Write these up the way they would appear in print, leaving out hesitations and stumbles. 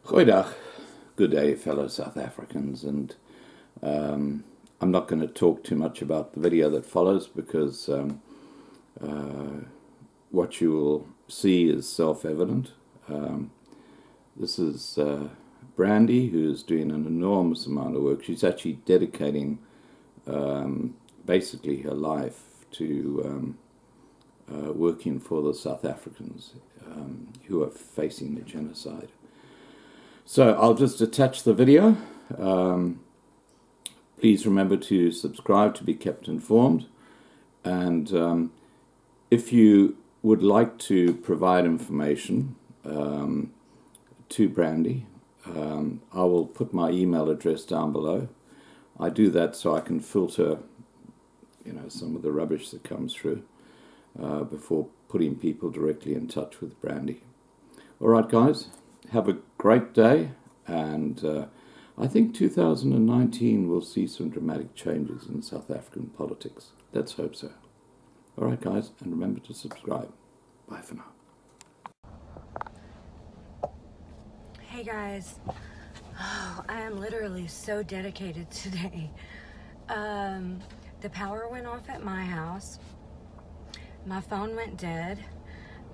Goeiedag, good day fellow South Africans, and I'm not going to talk too much about the video that follows because what you will see is self-evident. This is Brandi, who's doing an enormous amount of work. She's actually dedicating basically her life to working for the South Africans who are facing the genocide. So I'll just attach the video. Please remember to subscribe to be kept informed. And if you would like to provide information to Brandi, I will put my email address down below. I do that so I can filter, some of the rubbish that comes through before putting people directly in touch with Brandi. All right, guys. Have a great day, and I think 2019 will see some dramatic changes in South African politics. Let's hope so. All right, guys, and remember to subscribe. Bye for now. Hey guys, I am literally so dedicated today. The power went off at my house. My phone went dead,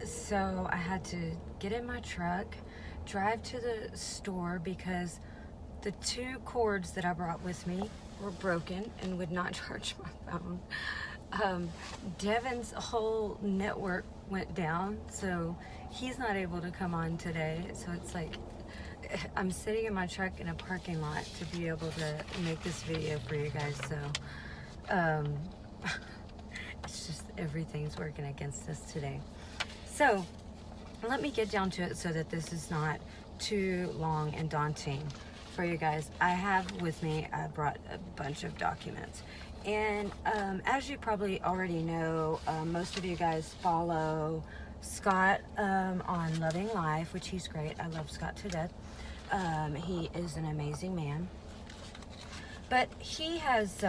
so I had to get in my truck, drive to the store because the two cords that I brought with me were broken and would not charge my phone. Devin's whole network went down, so he's not able to come on today. So it's like I'm sitting in my truck in a parking lot to be able to make this video for you guys. So it's just everything's working against us today. So let me get down to it so that this is not too long and daunting for you guys. I have with me, I brought a bunch of documents. And as you probably already know, most of you guys follow Scott on Loving Life, which he's great. I love Scott to death. He is an amazing man. But he has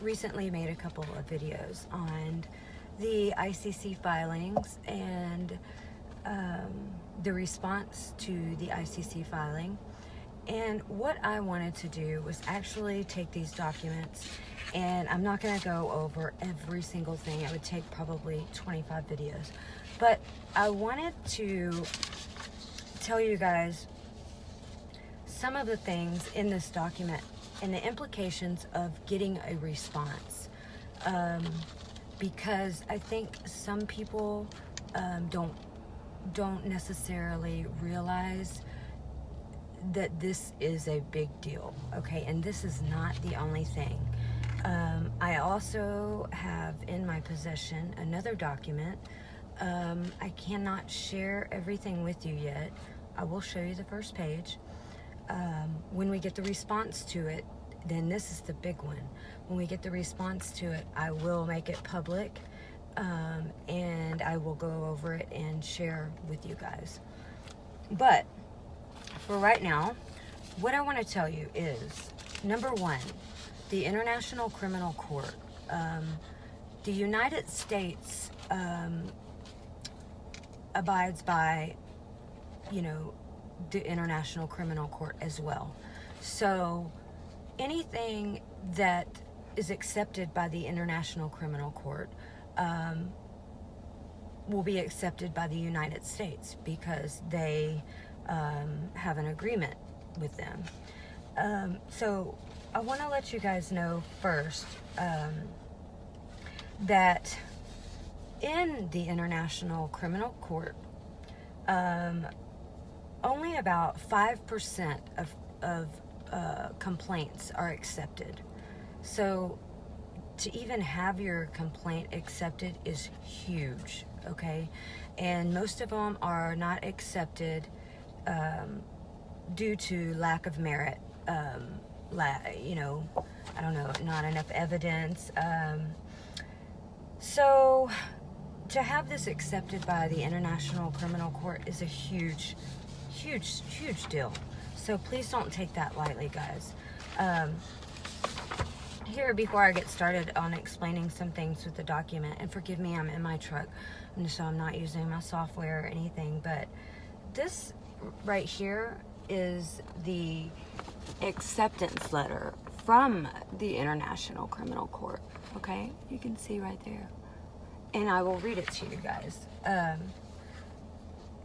recently made a couple of videos on the ICC filings and the response to the ICC filing. And what I wanted to do was actually take these documents, and I'm not going to go over every single thing. It would take probably 25 videos. But I wanted to tell you guys some of the things in this document and the implications of getting a response. Because I think some people don't necessarily realize that this is a big deal, okay? And this is not the only thing. I also have in my possession another document. I cannot share everything with you yet. I will show you the first page. When we get the response to it, then this is the big one. When we get the response to it, I will make it public, and I will go over it and share with you guys. But for right now, what I want to tell you is, number one, the International Criminal Court. The United States abides by, the International Criminal Court as well. So anything that is accepted by the International Criminal Court will be accepted by the United States because they have an agreement with them. So I want to let you guys know first that in the International Criminal Court, only about 5% of complaints are accepted. So to even have your complaint accepted is huge, okay? And most of them are not accepted due to lack of merit, I don't know, not enough evidence. So to have this accepted by the International Criminal Court is a huge deal. So please don't take that lightly, guys. Here, before I get started on explaining some things with the document, and forgive me, I'm in my truck, and so I'm not using my software or anything, but this right here is the acceptance letter from the International Criminal Court. Okay, you can see right there, and I will read it to you guys.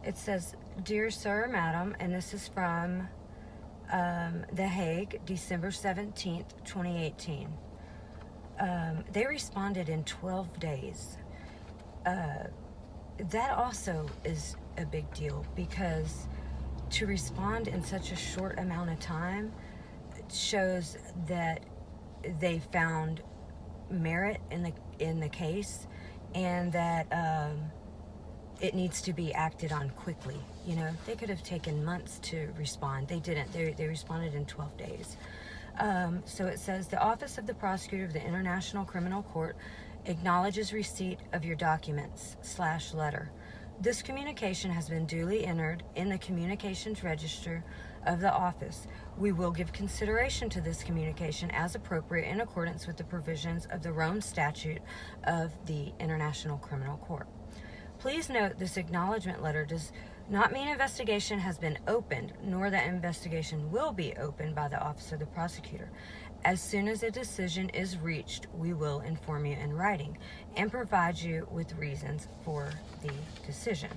It says, "Dear Sir, Madam," and this is from The Hague, December 17th, 2018. They responded in 12 days. That also is a big deal, because to respond in such a short amount of time shows that they found merit in the case, and that it needs to be acted on quickly. You know, they could have taken months to respond. They didn't. They responded in 12 days. So it says, "The Office of the Prosecutor of the International Criminal Court acknowledges receipt of your documents/letter. This communication has been duly entered in the Communications Register of the office. We will give consideration to this communication as appropriate in accordance with the provisions of the Rome Statute of the International Criminal Court. Please note, this acknowledgement letter does not mean investigation has been opened, nor that investigation will be opened by the Office of the Prosecutor. As soon as a decision is reached, we will inform you in writing and provide you with reasons for the decision."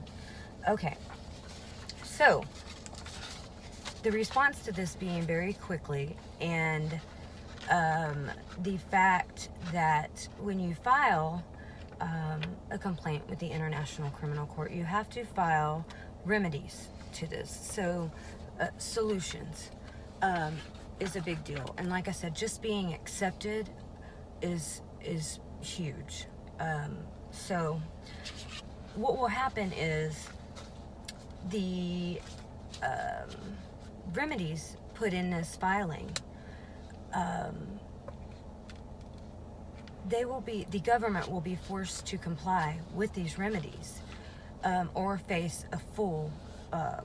Okay, so the response to this being very quickly, and the fact that when you file a complaint with the International Criminal Court, you have to file remedies to this. So solutions is a big deal. And like I said, just being accepted is huge. So what will happen is the remedies put in this filing, the government will be forced to comply with these remedies, or face a full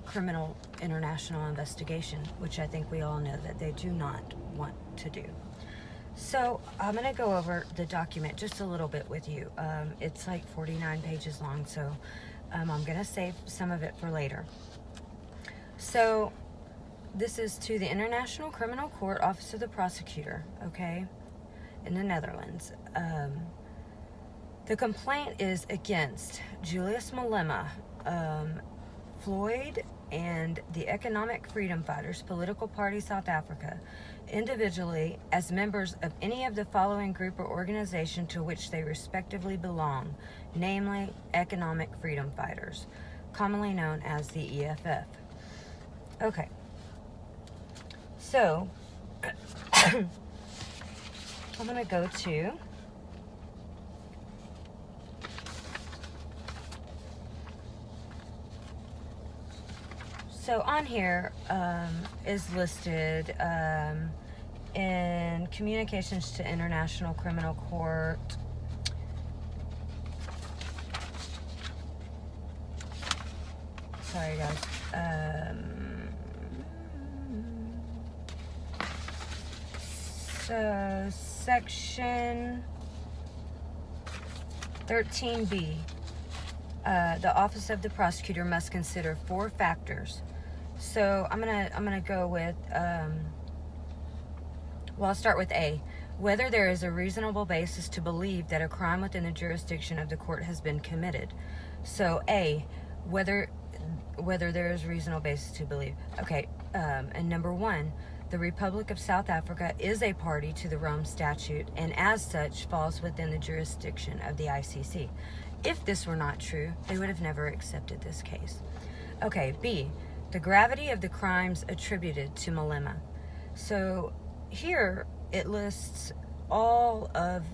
criminal international investigation, which I think we all know that they do not want to do. So I'm going to go over the document just a little bit with you. It's like 49 pages long, so I'm going to save some of it for later. So this is to the International Criminal Court, Office of the Prosecutor, okay, in the Netherlands. The complaint is against Julius Malema, Floyd, and the Economic Freedom Fighters Political Party South Africa, individually as members of any of the following group or organization to which they respectively belong, namely Economic Freedom Fighters, commonly known as the EFF. Okay, so I'm going to go to so on here is listed in Communications to International Criminal Court. Sorry guys. So section 13B, the Office of the Prosecutor must consider 4 factors. So I'm gonna go with I'll start with A, whether there is a reasonable basis to believe that a crime within the jurisdiction of the court has been committed. So A, whether there is reasonable basis to believe. Okay, and number 1, the Republic of South Africa is a party to the Rome Statute, and as such falls within the jurisdiction of the ICC. If this were not true, they would have never accepted this case. Okay, B, the gravity of the crimes attributed to Malema. So here it lists all of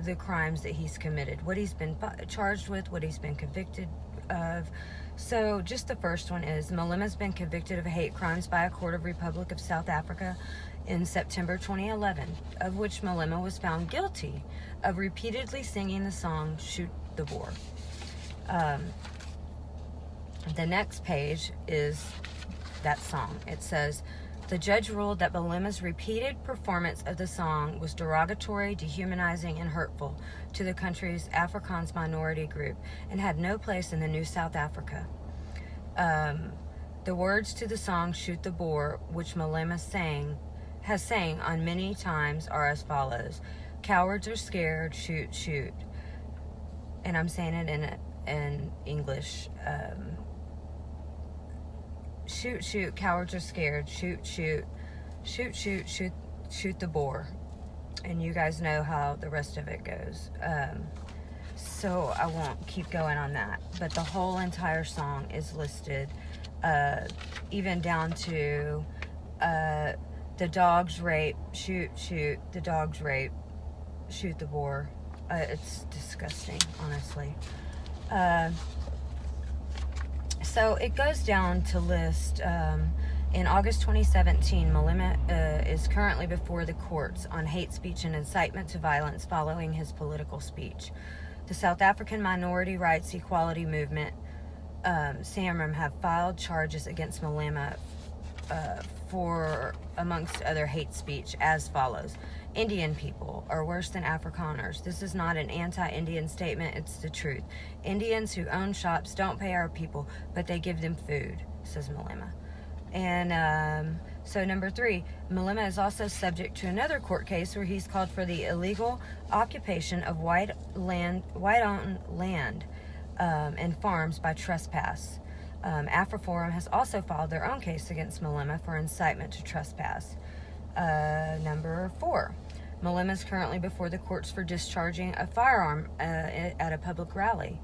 the crimes that he's committed, what he's been charged with, what he's been convicted of. So just the first one is, Malema's been convicted of hate crimes by a court of Republic of South Africa in September 2011, of which Malema was found guilty of repeatedly singing the song "Shoot the Boer." The next page is that song. It says, the judge ruled that Malema's repeated performance of the song was derogatory, dehumanizing, and hurtful to the country's Afrikaans minority group and had no place in the new South Africa. The words to the song Shoot the Boar, which Malema has sang on many times, are as follows. Cowards are scared, shoot, shoot. And I'm saying it in English. Shoot, shoot, cowards are scared, shoot, shoot, shoot, shoot, shoot, shoot the boar. And you guys know how the rest of it goes. So I won't keep going on that. But the whole entire song is listed, even down to the dog's rape, shoot, shoot, the dog's rape, shoot the boar. It's disgusting, honestly. So it goes down to list, in August 2017, Malema is currently before the courts on hate speech and incitement to violence following his political speech. The South African Minority Rights Equality Movement, SAMREM, have filed charges against Malema for, amongst other hate speech, as follows. Indian people are worse than Afrikaners. This is not an anti-Indian statement, it's the truth. Indians who own shops don't pay our people, but they give them food, says Malema. And so number 3, Malema is also subject to another court case where he's called for the illegal occupation of white-owned land and farms by trespass. AfriForum has also filed their own case against Malema for incitement to trespass. Number 4, Malema is currently before the courts for discharging a firearm at a public rally.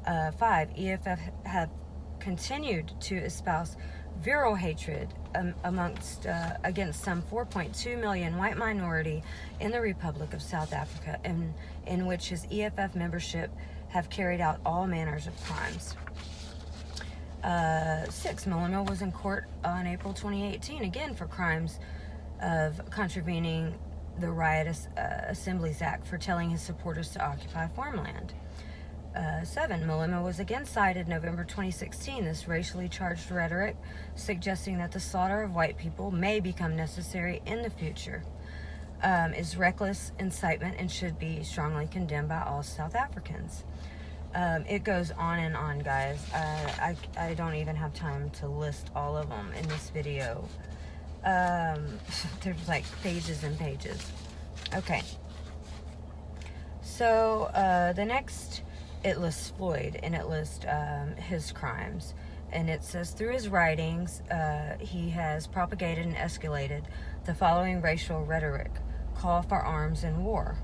5, EFF have continued to espouse virile hatred against some 4.2 million white minority in the Republic of South Africa, in which his EFF membership have carried out all manners of crimes. 6, Malema was in court on April 2018, again for crimes of contravening the Riot Assemblies Act for telling his supporters to occupy farmland. 7, Malema was again cited November 2016. This racially charged rhetoric suggesting that the slaughter of white people may become necessary in the future is reckless incitement and should be strongly condemned by all South Africans. It goes on, guys. I don't even have time to list all of them in this video. There's like pages and pages. Okay. So the next, it lists Floyd, and it lists his crimes. And it says, through his writings, he has propagated and escalated the following racial rhetoric: call for arms and war.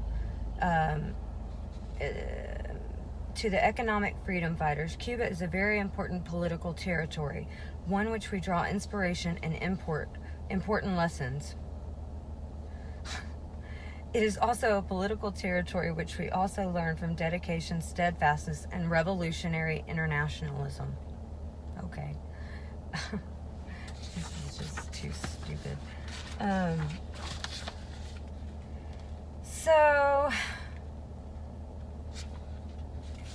To the economic freedom fighters, Cuba is a very important political territory, one which we draw inspiration and important lessons. It is also a political territory which we also learn from dedication, steadfastness, and revolutionary internationalism. Okay. This is just too stupid. So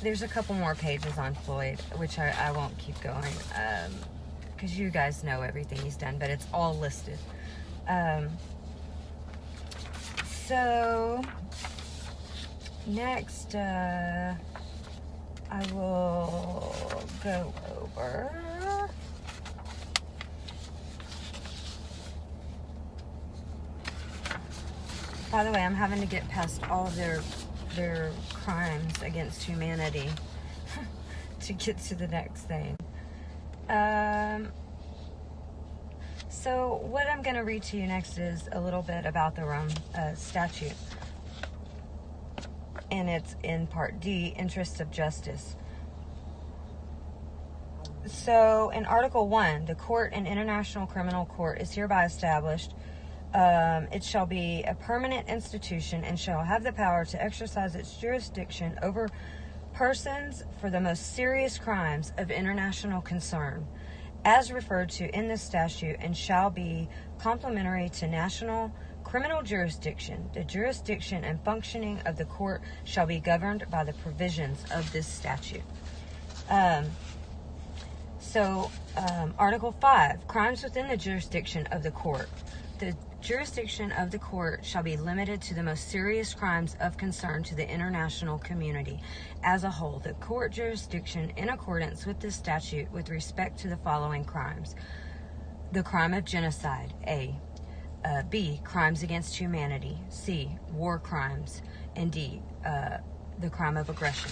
there's a couple more pages on Floyd, which I won't keep going, because you guys know everything he's done, but it's all listed. So next, I will go over by the way, I'm having to get past all of their crimes against humanity to get to the next thing. So what I'm going to read to you next is a little bit about the Rome statute, and it's in Part D, Interests of Justice. So in Article 1, the court and International Criminal Court is hereby established. It shall be a permanent institution and shall have the power to exercise its jurisdiction over persons for the most serious crimes of international concern, as referred to in this statute, and shall be complementary to national criminal jurisdiction. The jurisdiction and functioning of the court shall be governed by the provisions of this statute. Article 5, crimes within the jurisdiction of the court. Jurisdiction of the court shall be limited to the most serious crimes of concern to the international community as a whole. The court jurisdiction in accordance with this statute with respect to the following crimes. The crime of genocide, A. B. Crimes against humanity. C. War crimes. And D. The crime of aggression.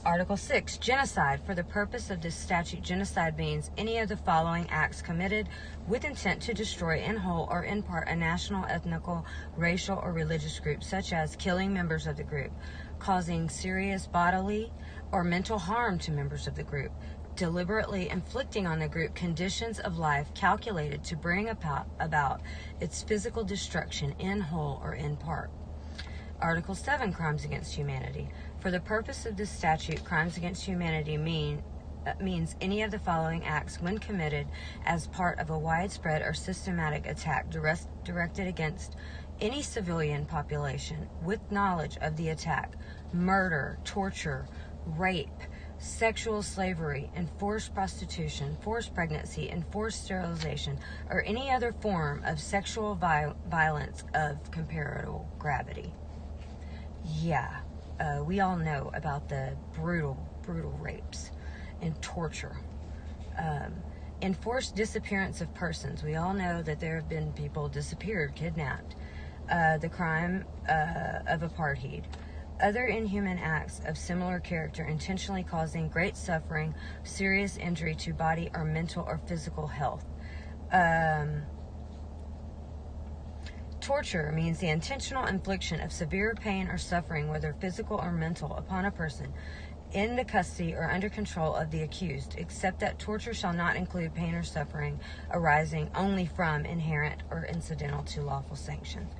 Article 6, genocide. For the purpose of this statute, genocide means any of the following acts committed with intent to destroy in whole or in part a national, ethnical, racial, or religious group, such as killing members of the group, causing serious bodily or mental harm to members of the group, deliberately inflicting on the group conditions of life calculated to bring about its physical destruction in whole or in part. Article 7, crimes against humanity. For the purpose of this statute, crimes against humanity means any of the following acts when committed as part of a widespread or systematic attack directed against any civilian population with knowledge of the attack: murder, torture, rape, sexual slavery, enforced prostitution, forced pregnancy, enforced sterilization, or any other form of sexual violence of comparable gravity. Yeah, we all know about the brutal rapes and torture. Enforced disappearance of persons. We all know that there have been people disappeared, kidnapped. The crime of apartheid. Other inhuman acts of similar character intentionally causing great suffering, serious injury to body or mental or physical health. Torture means the intentional infliction of severe pain or suffering, whether physical or mental, upon a person in the custody or under control of the accused, except that torture shall not include pain or suffering arising only from inherent or incidental to lawful sanctions.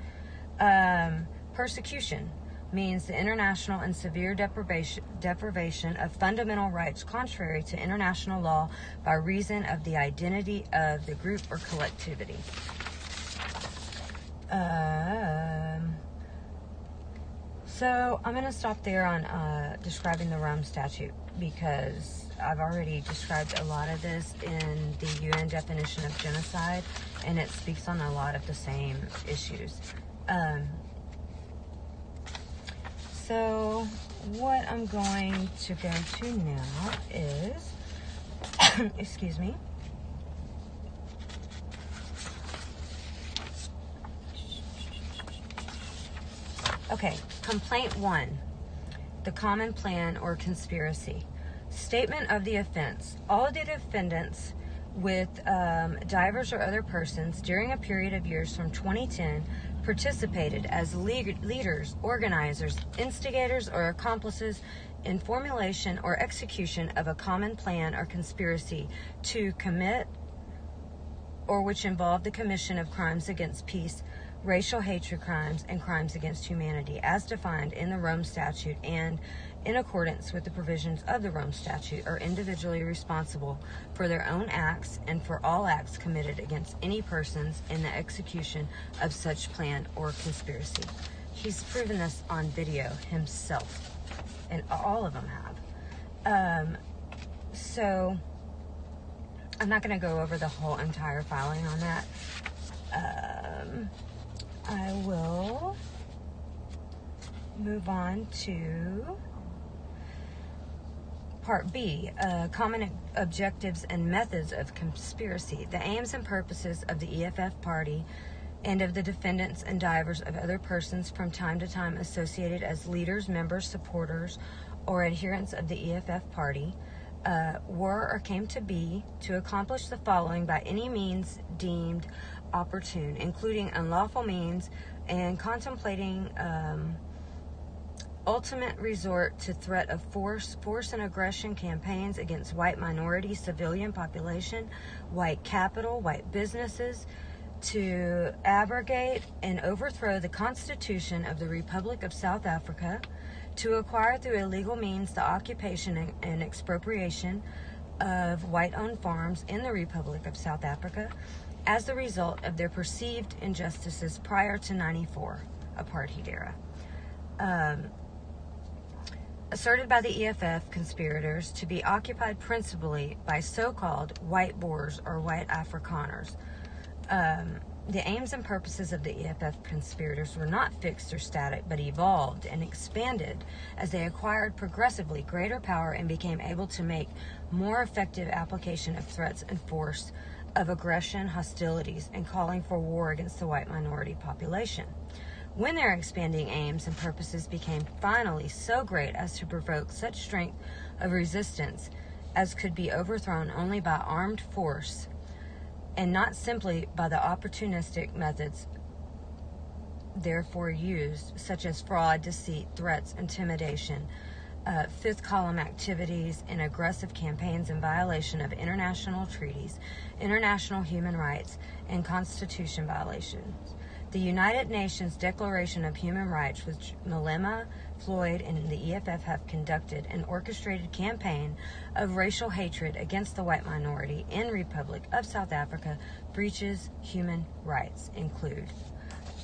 Persecution means the international and severe deprivation of fundamental rights contrary to international law by reason of the identity of the group or collectivity. So I'm going to stop there on describing the Rome Statute, because I've already described a lot of this in the UN definition of genocide, and it speaks on a lot of the same issues. So what I'm going to go to now is, excuse me, okay, complaint 1, the common plan or conspiracy. Statement of the offense. All of the defendants with divers or other persons during a period of years from 2010 participated as leaders, organizers, instigators, or accomplices in formulation or execution of a common plan or conspiracy to commit or which involved the commission of crimes against peace, racial hatred crimes, and crimes against humanity as defined in the Rome Statute and in accordance with the provisions of the Rome Statute, are individually responsible for their own acts and for all acts committed against any persons in the execution of such plan or conspiracy. He's proven this on video himself, and all of them have. So I'm not going to go over the whole entire filing on that. I will move on to Part B, common objectives and methods of conspiracy. The aims and purposes of the EFF party and of the defendants and divers of other persons from time to time associated as leaders, members, supporters, or adherents of the EFF party were or came to be to accomplish the following by any means deemed opportune, including unlawful means and contemplating ultimate resort to threat of force and aggression campaigns against white minority civilian population, white capital, white businesses, to abrogate and overthrow the Constitution of the Republic of South Africa, to acquire through illegal means the occupation and expropriation of white-owned farms in the Republic of South Africa as the result of their perceived injustices prior to '94, apartheid era. asserted by the EFF conspirators to be occupied principally by so-called white Boers or white Afrikaners. The aims and purposes of the EFF conspirators were not fixed or static, but evolved and expanded as they acquired progressively greater power and became able to make more effective application of threats and force of aggression, hostilities, and calling for war against the white minority population. When their expanding aims and purposes became finally so great as to provoke such strength of resistance as could be overthrown only by armed force, and not simply by the opportunistic methods therefore used, such as fraud, deceit, threats, intimidation, fifth column activities, and aggressive campaigns in violation of international treaties, international human rights, and Constitution violations. The United Nations Declaration of Human Rights, which Malema, Floyd, and the EFF have conducted an orchestrated campaign of racial hatred against the white minority in Republic of South Africa, breaches human rights include.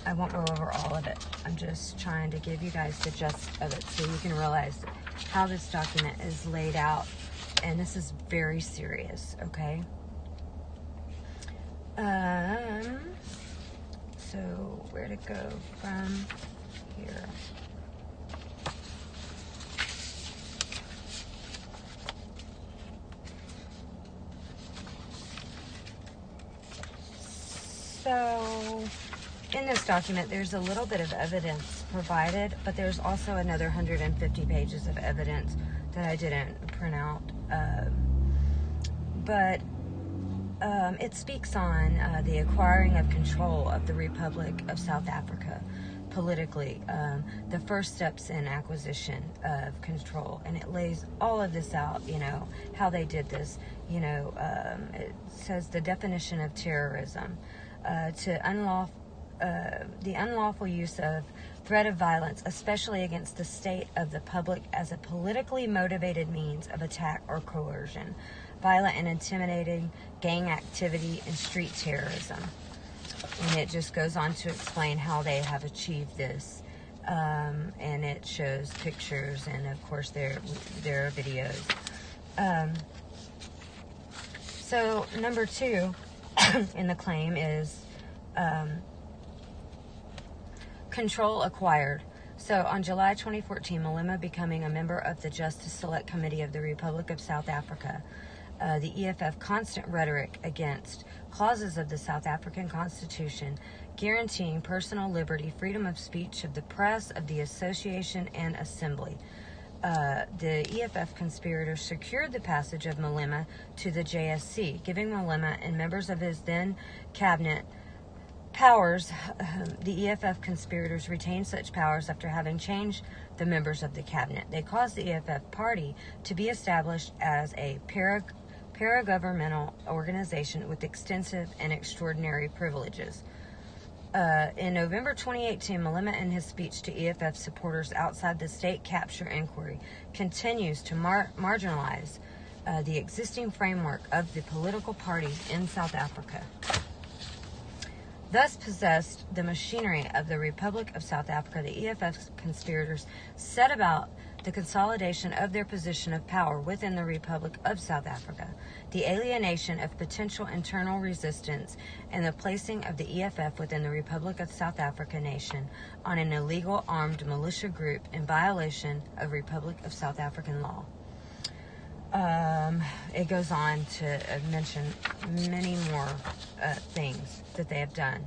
I won't go over all of it. I'm just trying to give you guys the gist of it so you can realize how this document is laid out. And this is very serious, okay? So where to go from here? So in this document, there's a little bit of evidence provided, but there's also another 150 pages of evidence that I didn't print out. It speaks on the acquiring of control of the Republic of South Africa politically, the first steps in acquisition of control, and it lays all of this out, how they did this. It says the definition of terrorism, the unlawful use of threat of violence, especially against the state of the public, as a politically motivated means of attack or coercion, violent and intimidating gang activity, and street terrorism. And it just goes on to explain how they have achieved this. And it shows pictures and, of course, there are videos. So number 2 in the claim is control acquired. So on July 2014, Malema becoming a member of the Justice Select Committee of the Republic of South Africa, the EFF constant rhetoric against clauses of the South African Constitution guaranteeing personal liberty, freedom of speech, of the press, of the association, and assembly. The EFF conspirators secured the passage of Malema to the JSC, giving Malema and members of his then cabinet powers. The EFF conspirators retained such powers after having changed the members of the cabinet. They caused the EFF party to be established as a paragovernmental organization with extensive and extraordinary privileges. In November 2018, Malema, in his speech to EFF supporters outside the state capture inquiry, continues to marginalize the existing framework of the political parties in South Africa. Thus possessed the machinery of the Republic of South Africa, the EFF conspirators set about the consolidation of their position of power within the Republic of South Africa, the alienation of potential internal resistance, and the placing of the EFF within the Republic of South Africa nation on an illegal armed militia group in violation of Republic of South African law. It goes on to mention many more things that they have done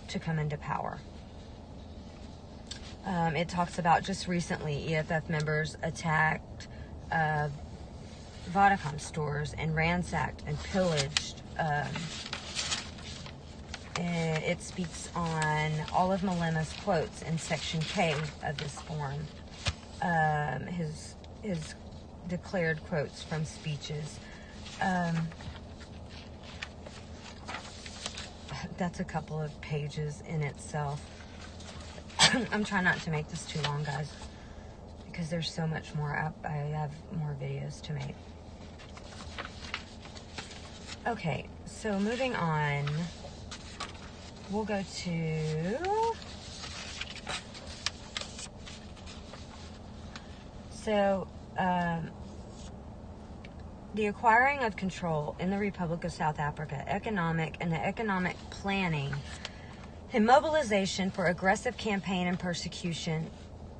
to come into power. It talks about just recently EFF members attacked Vodacom stores and ransacked and pillaged. It speaks on all of Malema's quotes in Section K of this form. His declared quotes from speeches. That's a couple of pages in itself. I'm trying not to make this too long, guys, because there's so much more up. I have more videos to make. Okay, so moving on, we'll go to So, the acquiring of control in the Republic of South Africa, the economic planning and mobilization for aggressive campaign and persecution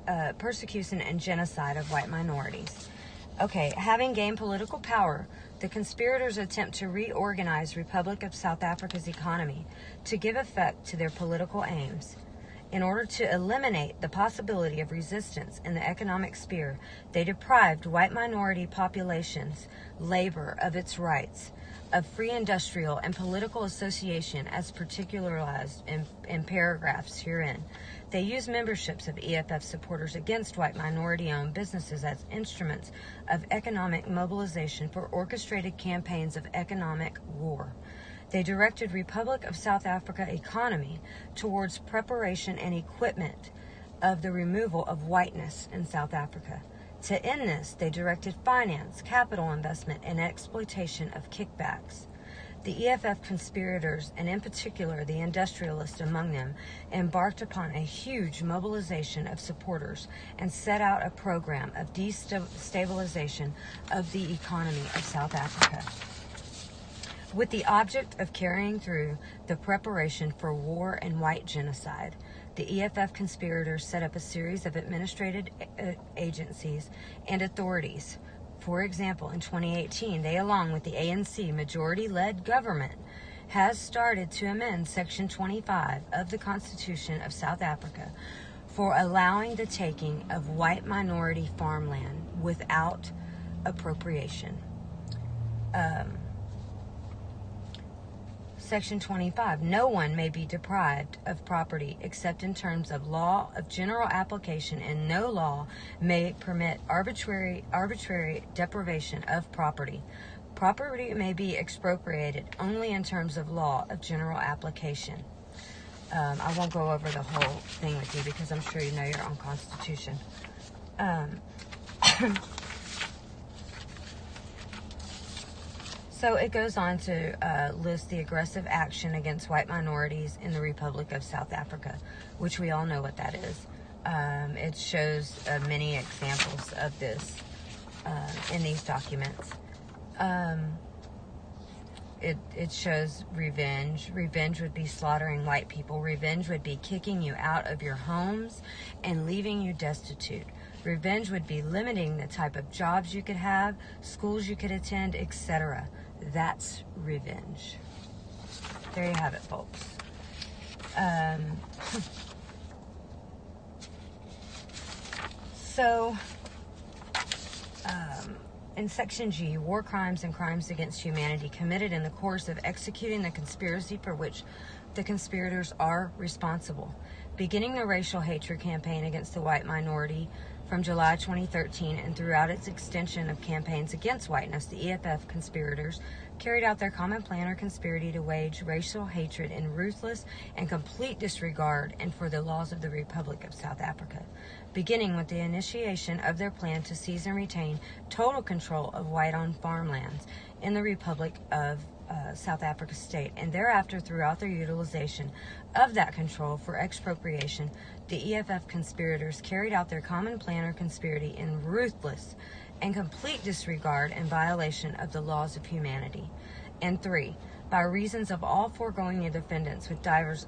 and genocide of white minorities. Okay, having gained political power, the conspirators attempt to reorganize Republic of South Africa's economy to give effect to their political aims. In order to eliminate the possibility of resistance in the economic sphere, they deprived white minority populations, labor, of its rights, of free industrial and political association as particularized in paragraphs herein. They used memberships of EFF supporters against white minority-owned businesses as instruments of economic mobilization for orchestrated campaigns of economic war. They directed Republic of South Africa economy towards preparation and equipment of the removal of whiteness in South Africa. To end this, they directed finance, capital investment, and exploitation of kickbacks. The EFF conspirators, and in particular the industrialists among them, embarked upon a huge mobilization of supporters and set out a program of destabilization of the economy of South Africa, with the object of carrying through the preparation for war and white genocide. The EFF conspirators set up a series of administrative agencies and authorities. For example, in 2018, they, along with the ANC majority-led government, has started to amend Section 25 of the Constitution of South Africa for allowing the taking of white minority farmland without appropriation. Section 25, no one may be deprived of property except in terms of law of general application, and no law may permit arbitrary deprivation of property. Property may be expropriated only in terms of law of general application. I won't go over the whole thing with you because I'm sure you know your own Constitution. So it goes on to list the aggressive action against white minorities in the Republic of South Africa, which we all know what that is. It shows many examples of this in these documents. It shows revenge. Revenge would be slaughtering white people. Revenge would be kicking you out of your homes and leaving you destitute. Revenge would be limiting the type of jobs you could have, schools you could attend, etc. That's revenge. There you have it, folks. In Section G, war crimes and crimes against humanity committed in the course of executing the conspiracy for which the conspirators are responsible. Beginning the racial hatred campaign against the white minority from July 2013 and throughout its extension of campaigns against whiteness, the EFF conspirators carried out their common plan or conspiracy to wage racial hatred in ruthless and complete disregard and for the laws of the Republic of South Africa, beginning with the initiation of their plan to seize and retain total control of white-owned farmlands in the Republic of South Africa state, and thereafter throughout their utilization of that control for expropriation. The EFF conspirators carried out their common plan or conspiracy in ruthless and complete disregard and violation of the laws of humanity. And 3, by reasons of all foregoing, the defendants with divers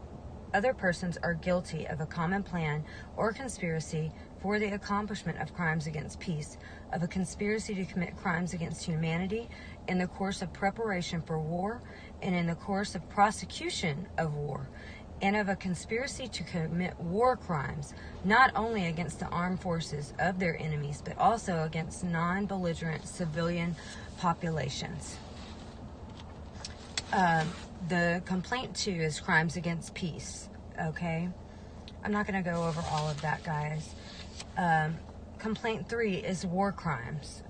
other persons are guilty of a common plan or conspiracy for the accomplishment of crimes against peace, of a conspiracy to commit crimes against humanity in the course of preparation for war and in the course of prosecution of war, and of a conspiracy to commit war crimes, not only against the armed forces of their enemies, but also against non-belligerent civilian populations. The complaint 2 is crimes against peace, okay? I'm not going to go over all of that, guys. Complaint 3 is war crimes.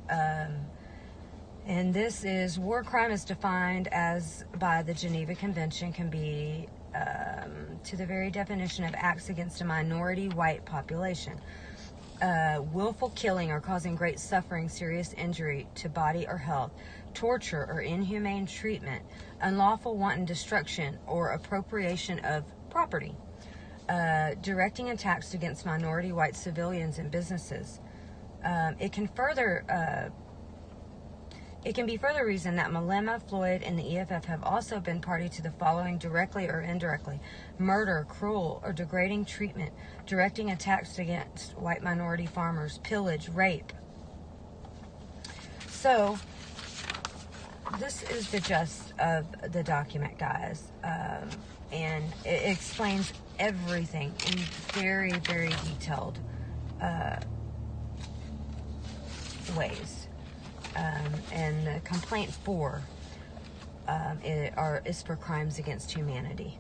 And this is, war crime is defined as, by the Geneva Convention, can be to the very definition of acts against a minority white population. Willful killing or causing great suffering, serious injury to body or health, torture or inhumane treatment, unlawful wanton destruction or appropriation of property, directing attacks against minority white civilians and businesses, It can be further reasoned that Malema, Floyd, and the EFF have also been party to the following directly or indirectly: murder, cruel or degrading treatment, directing attacks against white minority farmers, pillage, rape. So, this is the gist of the document, guys. And it explains everything in very, very detailed ways. And the complaint 4 is for crimes against humanity.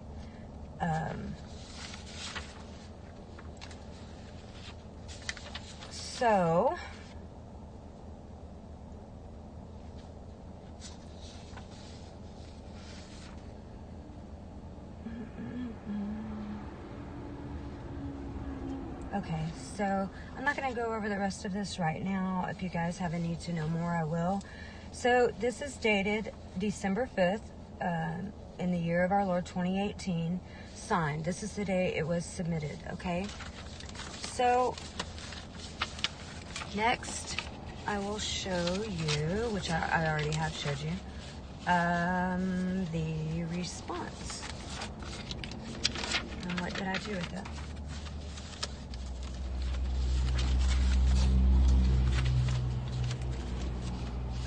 So, okay, so I'm not going to go over the rest of this right now. If you guys have a need to know more, I will. So this is dated December 5th, in the year of our Lord 2018, signed. This is the day it was submitted, okay? So next I will show you, which I already have showed you, the response. And what did I do with it?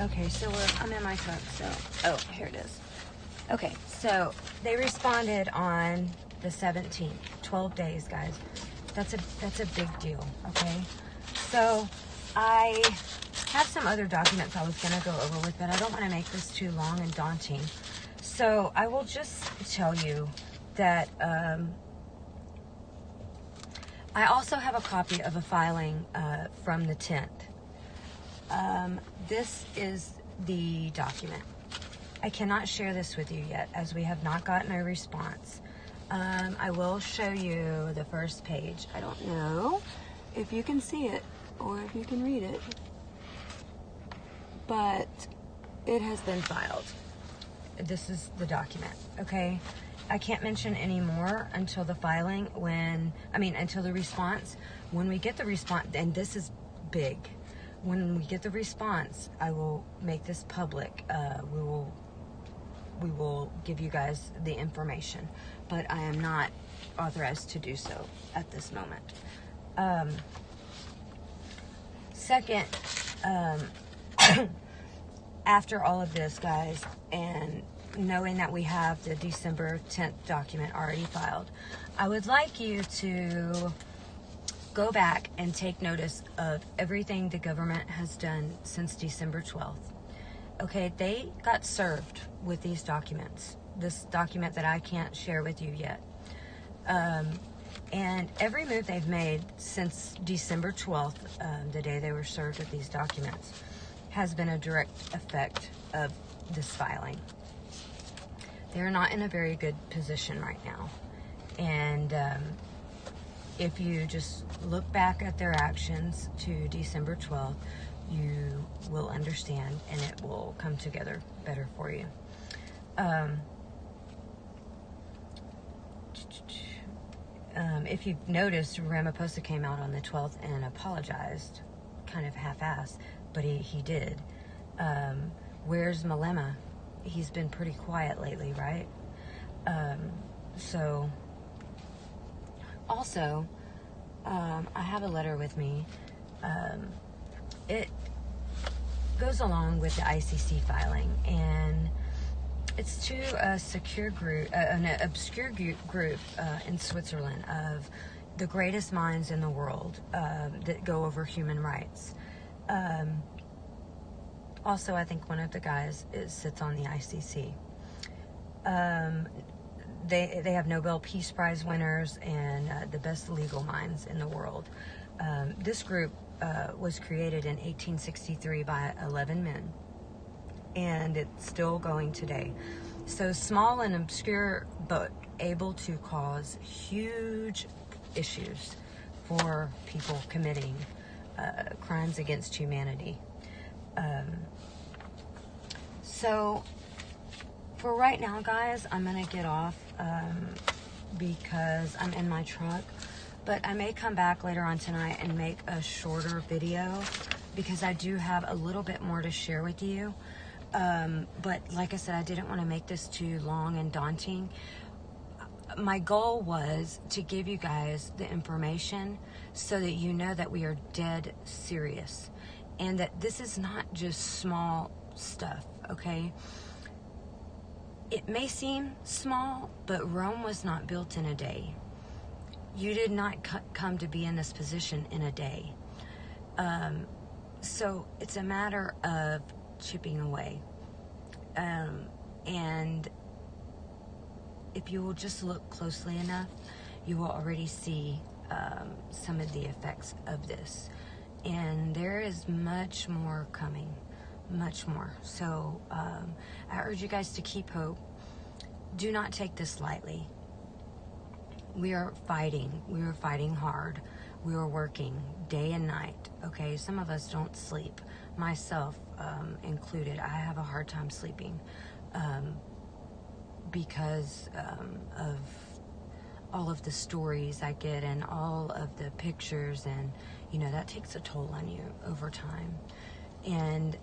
Okay, so I'm in my truck, so, oh, here it is. Okay, so they responded on the 17th, 12 days, guys. That's a big deal, okay? So I have some other documents I was going to go over with, but I don't want to make this too long and daunting. So I will just tell you that I also have a copy of a filing from the 10th. This is the document. I cannot share this with you yet, as we have not gotten a response. I will show you the first page. I don't know if you can see it or if you can read it, but it has been filed. This is the document, okay? I can't mention any more until the filing, until the response. When we get the response, and this is big, when we get the response, I will make this public. We will give you guys the information, but I am not authorized to do so at this moment. Second, after all of this, guys, and knowing that we have the December 10th document already filed, I would like you to go back and take notice of everything the government has done since December 12th. Okay, they got served with these documents. This document that I can't share with you yet. And every move they've made since December 12th, the day they were served with these documents, has been a direct effect of this filing. They're not in a very good position right now. And if you just look back at their actions to December 12th, you will understand and it will come together better for you. If you've noticed, Ramaphosa came out on the 12th and apologized, kind of half-assed, but he did. Where's Malema? He's been pretty quiet lately, right? Also, I have a letter with me. It goes along with the ICC filing, and it's to a secure group, an obscure group in Switzerland of the greatest minds in the world that go over human rights. Also, I think one of the guys sits on the ICC. They have Nobel Peace Prize winners and the best legal minds in the world. This group was created in 1863 by 11 men, and it's still going today. So small and obscure, but able to cause huge issues for people committing crimes against humanity. So for right now, guys, I'm going to get off because I'm in my truck. But I may come back later on tonight and make a shorter video because I do have a little bit more to share with you. But like I said, I didn't want to make this too long and daunting. My goal was to give you guys the information so that you know that we are dead serious and that this is not just small stuff, okay? It may seem small, but Rome was not built in a day. You did not come to be in this position in a day. So it's a matter of chipping away. And if you will just look closely enough, you will already see some of the effects of this. And there is much more coming, much more. So I urge you guys to keep hope. Do not take this lightly. We are fighting. We are fighting hard. We are working day and night. Okay, some of us don't sleep, myself included. I have a hard time sleeping because of all of the stories I get and all of the pictures, and you know that takes a toll on you over time. And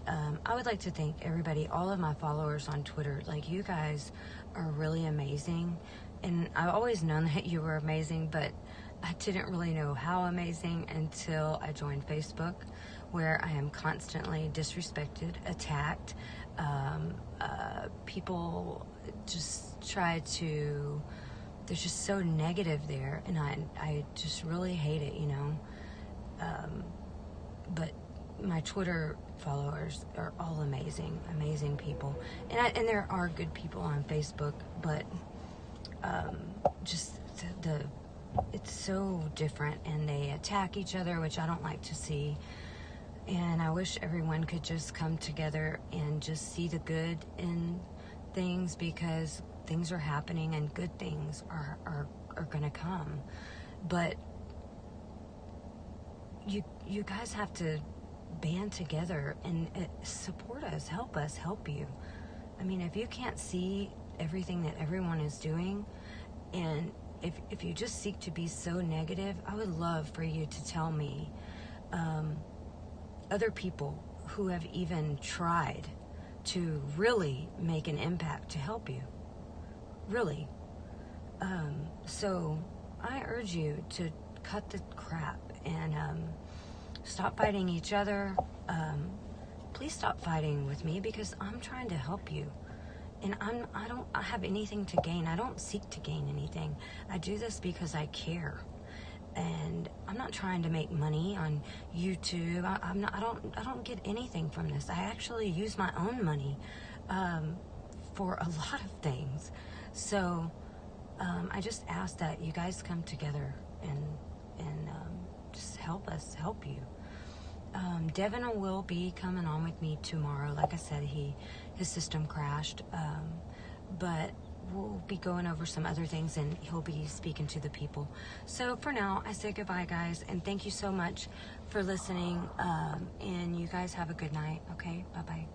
I would like to thank everybody, all of my followers on Twitter. Like, you guys are really amazing, and I've always known that you were amazing, but I didn't really know how amazing until I joined Facebook, where I am constantly disrespected, attacked. People just try to, they're just so negative there, and I just really hate it, you know. But my Twitter followers are all amazing, amazing people. And there are good people on Facebook, but just it's so different, and they attack each other, which I don't like to see. And I wish everyone could just come together and just see the good in things, because things are happening and good things are going to come. But you guys have to band together and support us, help you. I mean, if you can't see everything that everyone is doing, and if you just seek to be so negative, I would love for you to tell me other people who have even tried to really make an impact to help you. Really. So I urge you to cut the crap and stop fighting each other. Please stop fighting with me, because I'm trying to help you. And I don't have anything to gain. I don't seek to gain anything. I do this because I care. And I'm not trying to make money on YouTube. I don't get anything from this. I actually use my own money for a lot of things. So I just ask that you guys come together and just help us help you. Devin will be coming on with me tomorrow. Like I said, his system crashed, but we'll be going over some other things, and he'll be speaking to the people. So for now, I say goodbye, guys, and thank you so much for listening, and you guys have a good night. Okay, bye-bye.